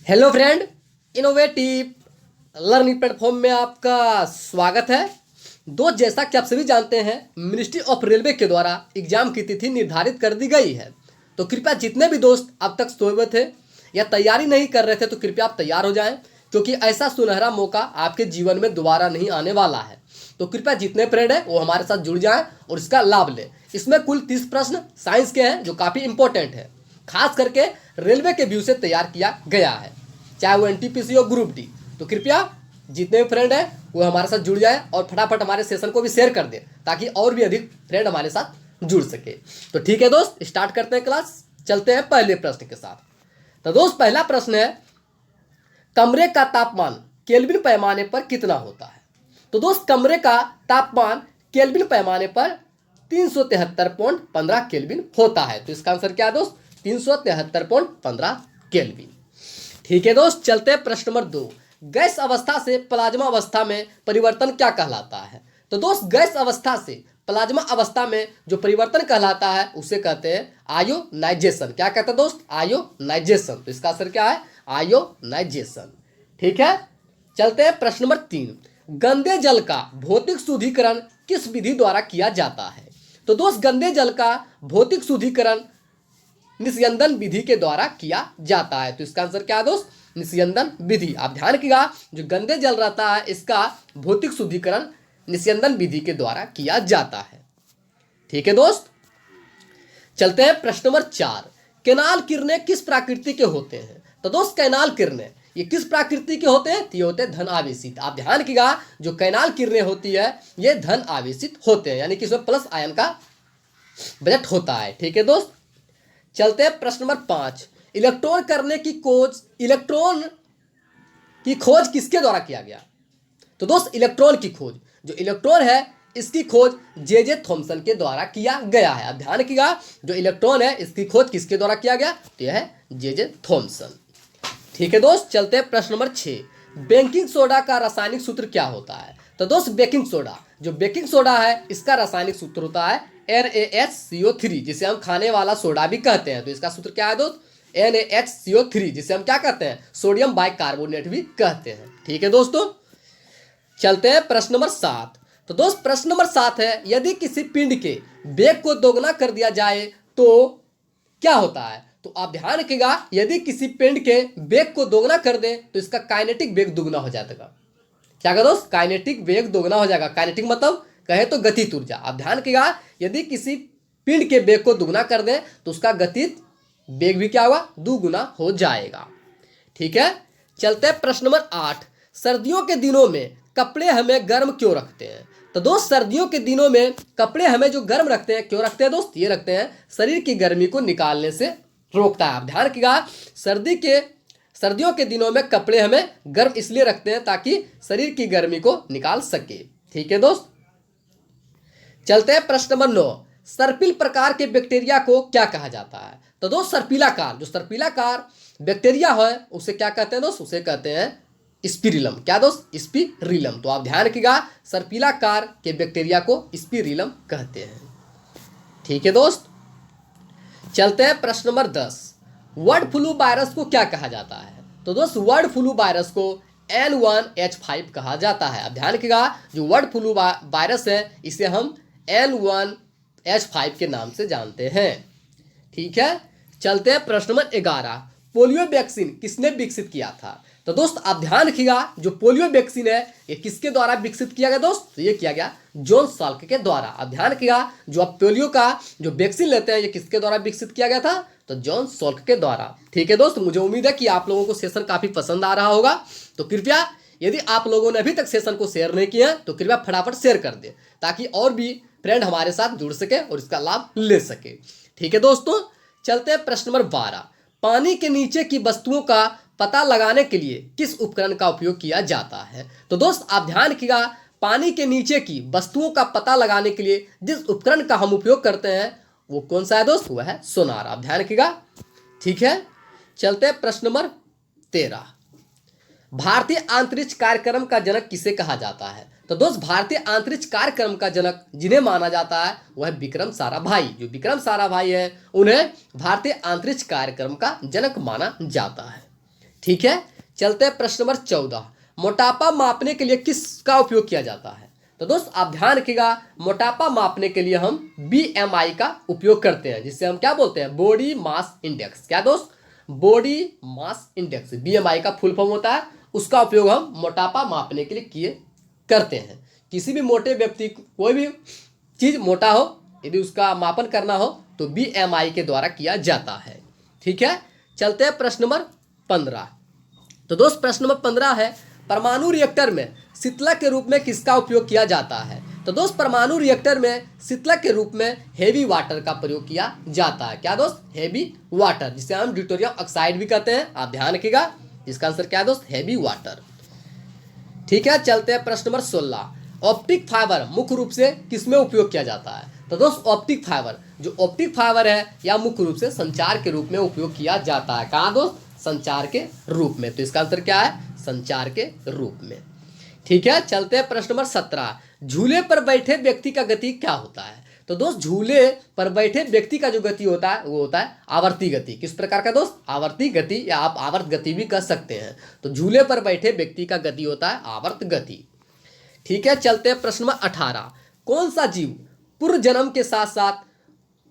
Hello friend, innovative learning platform में आपका स्वागत है। दोस्त, जैसा कि आप सभी जानते हैं, मिनिस्ट्री ऑफ रेलवे के द्वारा एग्जाम की तिथि निर्धारित कर दी गई है। तो कृपया जितने भी दोस्त अब तक सोए हुए थे या तैयारी नहीं कर रहे थे, तो कृपया आप तैयार हो जाएं, क्योंकि ऐसा सुनहरा मौका आपके जीवन में दोबारा नहीं आने वाला है। तो कृपया जितने फ्रेंड हैं वो हमारे साथ जुड़ जाएं और इसका लाभ लें। इसमें कुल 30 प्रश्न साइंस के हैं जो काफ़ी इंपॉर्टेंट है, खास करके रेलवे के व्यू से तैयार किया गया है, चाहे वो एनटीपीसी हो ग्रुप डी। तो कृपया जितने भी फ्रेंड हैं वो हमारे साथ जुड़ जाए और फटाफट हमारे सेशन को भी शेयर कर दें, ताकि और भी अधिक फ्रेंड हमारे साथ जुड़ सके। तो ठीक है दोस्त, स्टार्ट करते हैं क्लास। चलते हैं पहले प्रश्न के साथ। तो दोस्त, पहला प्रश्न है, कमरे का तापमान केल्विन पैमाने पर कितना होता है? तो दोस्त, कमरे का तापमान केल्विन पैमाने पर 373.15 केल्विन होता है। तो इसका आंसर क्या है दोस्त? 373.15 केल्विन। ठीक है दोस्त, चलते हैं प्रश्न नंबर 2। गैस अवस्था से प्लाज्मा अवस्था में परिवर्तन क्या कहलाता है? तो दोस्त, गैस अवस्था से प्लाज्मा अवस्था में जो परिवर्तन कहलाता है उसे कहते हैं आयोनाइजेशन। क्या कहते हैं दोस्त? आयोनाइजेशन। तो इसका आंसर क्या है? आयोनाइजेशन। ठीक है, चलते हैं प्रश्न नंबर 3। गंदे जल का भौतिक शुद्धिकरण किस विधि द्वारा किया जाता है? तो दोस्त, गंदे जल का भौतिक शुद्धिकरण निस्यंदन विधि के द्वारा किया जाता है। तो इसका आंसर क्या है दोस्त? निस्यंदन विधि। आप ध्यान रखिएगा, जो गंदे जल रहता है इसका भौतिक शुद्धिकरण निस्यंदन विधि के द्वारा किया जाता है। ठीक है दोस्त, चलते हैं प्रश्न नंबर 4। कैनाल किरणें किस प्रकृति के होते हैं? तो दोस्त, कैनाल किरणें ये किस प्रकृति के होते हैं? ये होते हैं धन आवेशित। आप ध्यान रखिएगा, जो कैनाल किरणें होती है ये धन आवेशित होते हैं, यानी कि इसमें प्लस आयन का बजट होता है। ठीक है दोस्त, चलते हैं प्रश्न नंबर 5। इलेक्ट्रॉन की खोज किसके द्वारा किया गया? तो दोस्त, इलेक्ट्रॉन की खोज, जो इलेक्ट्रॉन है इसकी खोज जे थॉमसन के द्वारा किया गया है। आप ध्यान रखिएगा, जो इलेक्ट्रॉन है इसकी खोज किसके द्वारा किया गया? तो यह है जे थॉमसन। ठीक है दोस्त, चलते हैं प्रश्न नंबर 6। बेकिंग सोडा का रासायनिक सूत्र क्या होता है? तो दोस्त, बेकिंग सोडा, जो बेकिंग सोडा है इसका रासायनिक सूत्र होता है NaHCO3, जिसे हम खाने वाला सोडा भी कहते हैं। तो इसका सूत्र क्या है दोस्त? NaHCO3, जिसे हम क्या कहते हैं? सोडियम बाइकार्बोनेट भी कहते हैं। ठीक है दोस्तों, चलते हैं प्रश्न नंबर 7। तो दोस्त, प्रश्न नंबर 7 है, यदि किसी पिंड के वेग को दोगुना कर दिया जाए तो क्या होता है? तो आप ध्यान रखिएगा, यदि किसी पिंड के वेग को दोगुना कर दे तो इसका काइनेटिक वेग दोगुना हो जाएगा। क्या कहा दोस्त? काइनेटिक वेग दोगुना हो जाएगा। काइनेटिक मतलब कहे तो गतिज ऊर्जा। आप ध्यान रखिएगा, यदि किसी पिंड के वेग को दुगुना कर दें तो उसका गतिज वेग भी क्या होगा? दुगुना हो जाएगा। ठीक है, चलते हैं प्रश्न नंबर 8। सर्दियों के दिनों में कपड़े हमें गर्म क्यों रखते हैं? तो दोस्त, सर्दियों के दिनों में कपड़े हमें जो गर्म रखते हैं, क्यों रखते हैं दोस्त? ये रखते हैं शरीर की गर्मी को निकालने से रोकता है। आप ध्यान रखिएगा, सर्दियों के दिनों में कपड़े हमें गर्म इसलिए रखते हैं ताकि शरीर की गर्मी को निकाल सके। ठीक है दोस्त, चलते हैं प्रश्न नंबर 9। सर्पिल प्रकार के बैक्टीरिया को क्या कहा जाता है? तो दोस्त, सर्पिलाकार, जो सर्पिलाकार बैक्टीरिया है उसे क्या कहते हैं दोस्त? उसे कहते हैं स्पिरिलम। क्या दोस्त? स्पिरिलम। तो आप ध्यान रखिएगा, सर्पिलाकार के बैक्टीरिया को स्पिरिलम कहते हैं। ठीक है दोस्त, चलते हैं प्रश्न नंबर 10। बर्ड फ्लू वायरस को क्या कहा जाता है? तो दोस्त, बर्ड फ्लू वायरस को N1H5 कहा जाता है। आप ध्यान रखिएगा, जो बर्ड फ्लू वायरस है इसे हम N1H5 के नाम से जानते हैं। ठीक है, चलते हैं प्रश्न नंबर 11। पोलियो वैक्सीन किसने विकसित किया था? तो दोस्त, आप ध्यान रखिएगा, जो पोलियो वैक्सीन है ये किसके द्वारा विकसित किया गया दोस्त? तो ये किया गया जॉन साल्क के द्वारा। आप ध्यान रखिएगा, जो आप पोलियो का जो वैक्सीन लेते हैं ये किसके द्वारा विकसित किया गया था? तो जॉन साल्क के द्वारा। ठीक है दोस्त, मुझे उम्मीद है कि आप लोगों को सेशन काफी पसंद आ रहा होगा। तो कृपया, यदि आप लोगों ने अभी तक सेशन को शेयर नहीं किया तो कृपया फटाफट शेयर कर दें, ताकि और भी फ्रेंड हमारे साथ जुड़ सके और इसका लाभ ले सके। ठीक है दोस्तों, चलते हैं प्रश्न नंबर 12। पानी के नीचे की वस्तुओं का पता लगाने के लिए किस उपकरण का उपयोग किया जाता है? तो दोस्त, आप ध्यान रखिएगा, पानी के नीचे की वस्तुओं का पता लगाने के लिए जिस उपकरण का हम उपयोग करते हैं वो कौन सा है दोस्त? वह है सोनार। आप ध्यान रखिएगा। ठीक है, चलते हैं प्रश्न नंबर 13। भारतीय अंतरिक्ष कार्यक्रम का जनक किसे कहा जाता है? तो दोस्त, भारतीय अंतरिक्ष कार्यक्रम का जनक जिन्हें माना जाता है वह विक्रम साराभाई। जो विक्रम साराभाई है उन्हें भारतीय अंतरिक्ष कार्यक्रम का जनक माना जाता है। ठीक है, चलते हैं प्रश्न नंबर 14। मोटापा मापने के लिए किसका उपयोग किया जाता है? तो दोस्त आप ध्यान रखिएगा, मोटापा मापने के लिए हम बीएमआई का उपयोग करते हैं, जिससे हम क्या बोलते हैं, बॉडी मास इंडेक्स। क्या दोस्त? बॉडी मास इंडेक्स, बीएमआई का फुल फॉर्म होता है, उसका उपयोग हम मोटापा मापने के लिए किए करते हैं। किसी भी मोटे व्यक्ति को कोई भी चीज मोटा हो, यदि उसका मापन करना हो तो बीएमआई के द्वारा किया जाता है। ठीक है, चलते हैं प्रश्न नंबर 15। तो दोस्त प्रश्न नंबर 15 है, परमाणु रिएक्टर में शीतलक के रूप में किसका उपयोग किया जाता है? तो दोस्त परमाणु रिएक्टर में शीतलक के रूप में हेवी वाटर का प्रयोग किया जाता है। क्या दोस्त? हेवी वाटर, जिसे हम ड्यूटेरियम ऑक्साइड भी कहते हैं। आप ध्यान रखिएगा, इसका आंसर क्या है दोस्त? Heavy water. ठीक है, चलते हैं प्रश्न नंबर 16। ऑप्टिक फाइबर मुख्य रूप से किसमें उपयोग किया जाता है? तो दोस्त ऑप्टिक फाइबर, जो ऑप्टिक फाइबर है या मुख्य रूप से संचार के रूप में उपयोग किया जाता है। कहाँ दोस्त? संचार के रूप में। तो इसका आंसर क्या है? संचार के रूप में। ठीक है, चलते हैं प्रश्न नंबर 17। झूले पर बैठे व्यक्ति का गति क्या होता है? तो दोस्त झूले पर बैठे व्यक्ति का जो गति होता है वो होता है आवर्ती गति। किस प्रकार का दोस्त? आवर्ती गति, या आप आवर्त गति भी कह सकते हैं। तो झूले पर बैठे व्यक्ति का गति होता है आवर्त गति। ठीक है, चलते हैं प्रश्न नंबर 18। कौन सा जीव पूर्व जन्म के साथ साथ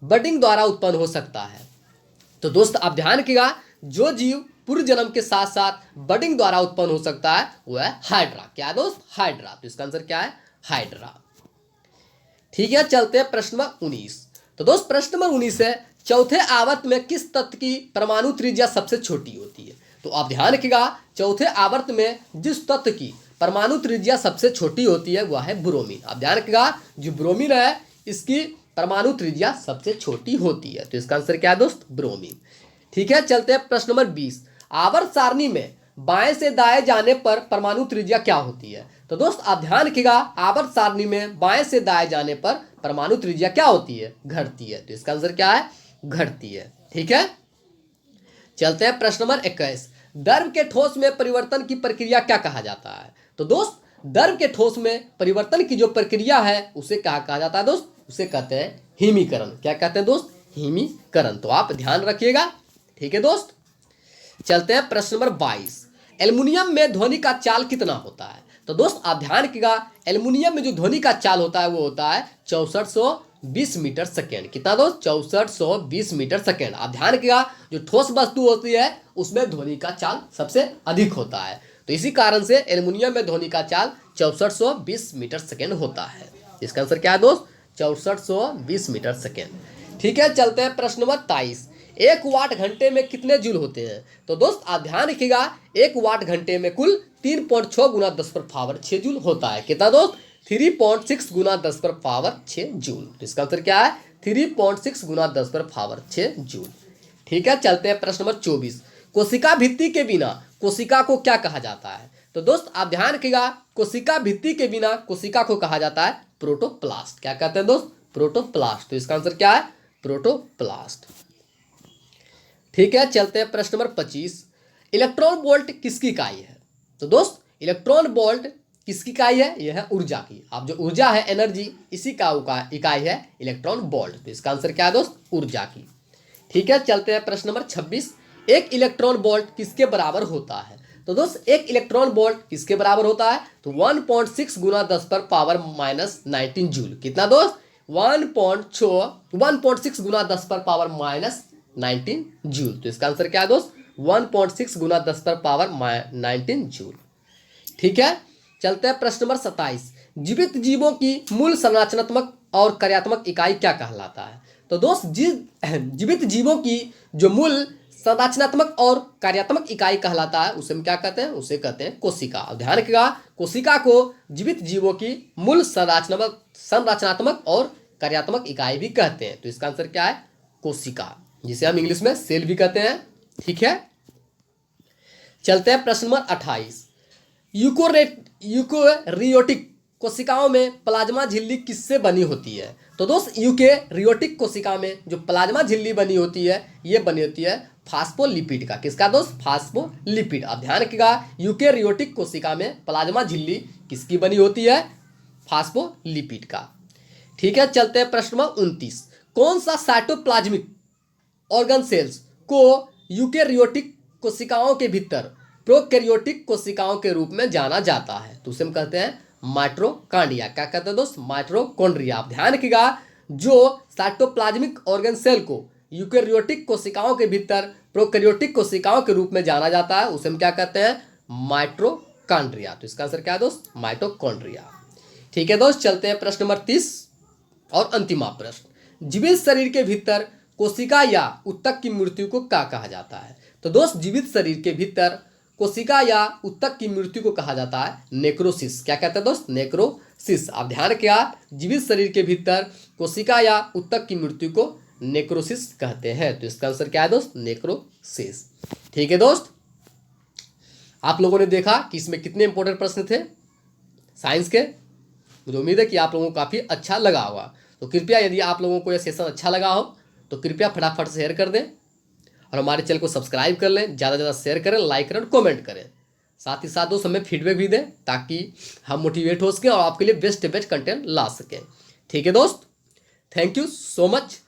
बडिंग द्वारा उत्पन्न हो सकता है? तो दोस्त आप ध्यान रखिएगा, जो जीव पूर्व जन्म के साथ साथ बडिंग द्वारा उत्पन्न हो सकता है वो है हाइड्रा। क्या दोस्त? हाइड्रा। तो इसका आंसर क्या है? हाइड्रा। ठीक है, चलते हैं प्रश्न नंबर 19। तो दोस्त प्रश्न नंबर 19 है, चौथे आवर्त में किस तत्व की परमाणु त्रिज्या सबसे छोटी होती है? तो आप ध्यान रखिएगा, चौथे आवर्त में जिस तत्व की परमाणु त्रिज्या सबसे छोटी होती है वह है ब्रोमीन। आप ध्यान रखिएगा, जो ब्रोमीन है इसकी परमाणु त्रिज्या सबसे छोटी होती है। तो इसका आंसर क्या है दोस्त? ब्रोमीन। ठीक है, चलते हैं प्रश्न नंबर 20। आवर्त सारणी में बाएं से दाएं जाने पर परमाणु त्रिज्या क्या होती है? तो दोस्त आप ध्यान रखिएगा, आवर्त सारणी में बाएं से दाएं जाने पर परमाणु त्रिज्या क्या होती है? घटती है। तो इसका आंसर क्या है? घटती है। ठीक है, चलते हैं प्रश्न नंबर 21। द्रव के ठोस में परिवर्तन की प्रक्रिया क्या कहा जाता है? तो दोस्त द्रव के ठोस में परिवर्तन की जो प्रक्रिया है उसे क्या कहा जाता है दोस्त? उसे कहते हैं हिमीकरण। क्या कहते हैं दोस्त? हिमीकरण। तो आप ध्यान रखिएगा। ठीक है दोस्त, चलते हैं प्रश्न नंबर 22। एल्युमिनियम में ध्वनि का चाल कितना होता है? तो दोस्त आप ध्यान रखिएगा, एल्युमिनियम में जो ध्वनि का चाल होता है वो होता है 6420 मीटर सेकेंड। कितना दोस्त? 6420 मीटर सेकेंड। आप ध्यान रखिएगा, जो ठोस वस्तु होती है उसमें ध्वनि का चाल सबसे अधिक होता है, तो इसी कारण से एल्युमिनियम में ध्वनि का चाल 6420 मीटर सेकेंड होता है। इसका आंसर क्या है दोस्त? 6420 मीटर सेकेंड। ठीक है, चलते हैं प्रश्न नंबर 23। 1 वाट घंटे में कितने जूल होते हैं? तो दोस्त आप ध्यान रखिएगा, 1 वाट घंटे में कुल 3.6 गुना 10 पर पावर 6 जूल होता है। कितना दोस्त? 3.6 गुना 10 पर पावर 6 जूल। तो इसका आंसर क्या है? 3.6 गुना 10 पर पावर 6 जूल। ठीक है, चलते हैं प्रश्न नंबर 24। कोशिका भित्ति के बिना कोशिका को क्या कहा जाता है? तो दोस्त आप ध्यान रखिएगा, कोशिका भित्ति के बिना कोशिका को कहा जाता है प्रोटोप्लास्ट। क्या कहते हैं दोस्त? प्रोटोप्लास्ट। तो इसका आंसर क्या है? प्रोटोप्लास्ट। ठीक है, चलते हैं प्रश्न नंबर 25। इलेक्ट्रॉन वोल्ट किसकी इकाई है? तो दोस्त इलेक्ट्रॉन वोल्ट किसकी इकाई है? यह है ऊर्जा की। अब जो ऊर्जा है, एनर्जी, इसी का इकाई है इलेक्ट्रॉन वोल्ट। तो इसका आंसर क्या है दोस्त? ऊर्जा की। ठीक है, चलते हैं प्रश्न नंबर 26। एक इलेक्ट्रॉन वोल्ट किसके बराबर होता है? तो दोस्त एक इलेक्ट्रॉन वोल्ट किसके बराबर होता है? तो 1.6 गुना 10 पर पावर माइनस 19 जूल। कितना दोस्त? 1.6 गुना 10 पर पावर माइनस 19 जूल। तो इसका आंसर क्या है दोस्त? 1.6 गुना 10 पर पावर 19 जूल। ठीक है, चलते हैं प्रश्न नंबर 27। जीवित जीवों की मूल संरचनात्मक और कार्यात्मक इकाई क्या कहलाता है? तो दोस्त जीवित जीवों की जो मूल संरचनात्मक और कार्यात्मक इकाई कहलाता है उसे हम क्या कहते हैं? उसे कहते हैं कोशिका। ध्यान रखिएगा, कोशिका को जीवित जीवों की मूल संरचनात्मक और कार्यात्मक इकाई भी कहते हैं। तो इसका आंसर क्या है? कोशिका, जिसे हम इंग्लिश में सेल भी कहते हैं। ठीक है, चलते हैं प्रश्न नंबर 28। यूकेरियोटिक कोशिकाओं में प्लाज्मा झिल्ली किससे बनी होती है? तो दोस्त यूकेरियोटिक कोशिका में जो प्लाज्मा झिल्ली बनी होती है ये बनी होती है फास्फोलिपिड का। किसका दोस्त? फास्फोलिपिड। आप ध्यान रखिएगा, यूकेरियोटिक कोशिका में प्लाज्मा झिल्ली किसकी बनी होती है? फास्फोलिपिड का। ठीक है, चलते हैं प्रश्न नंबर 29। कौन सा साइटोप्लाज्मिक ऑर्गन सेल्स को यूकेरियोटिक कोशिकाओं के भीतर प्रोकैरियोटिक कोशिकाओं के रूप में जाना जाता है, तो उसे हम कहते हैं माइटोकॉन्ड्रिया। क्या कहते हैं दोस्त? माइटोकॉन्ड्रिया। आप ध्यान रखिएगा, जो साइटोप्लाज्मिक ऑर्गन सेल को यूकेरियोटिक कोशिकाओं के भीतर प्रोकैरियोटिक कोशिकाओं के रूप में जाना जाता है, उसे हम क्या कहते हैं? माइटोकॉन्ड्रिया। तो इसका आंसर क्या है दोस्त? माइटोकॉन्ड्रिया। ठीक है दोस्त, चलते हैं प्रश्न नंबर 30 और अंतिम प्रश्न। जीवित शरीर के भीतर कोशिका या ऊतक की मृत्यु को क्या कहा जाता है? तो दोस्त, जीवित शरीर के भीतर कोशिका या ऊतक की मृत्यु को कहा जाता है नेक्रोसिस। क्या कहते हैं दोस्त? नेक्रोसिस। आप ध्यान रखिएगा, जीवित शरीर के भीतर कोशिका या ऊतक की मृत्यु को नेक्रोसिस कहते हैं। तो इसका आंसर क्या है दोस्त? नेक्रोसिस। ठीक है दोस्त, आप लोगों ने देखा कि इसमें कितने इंपॉर्टेंट प्रश्न थे साइंस के। मुझे उम्मीद है कि आप लोगों को काफ़ी अच्छा लगा होगा। तो कृपया, यदि आप लोगों को यह सेशन अच्छा लगा हो तो कृपया फटाफट शेयर कर दें और हमारे चैनल को सब्सक्राइब कर लें। ज़्यादा से ज़्यादा शेयर करें, लाइक करें और कमेंट करें। साथ ही साथ दोस्त हमें फीडबैक भी दें ताकि हम मोटिवेट हो सकें और आपके लिए बेस्ट कंटेंट ला सकें। ठीक है दोस्त, थैंक यू सो मच।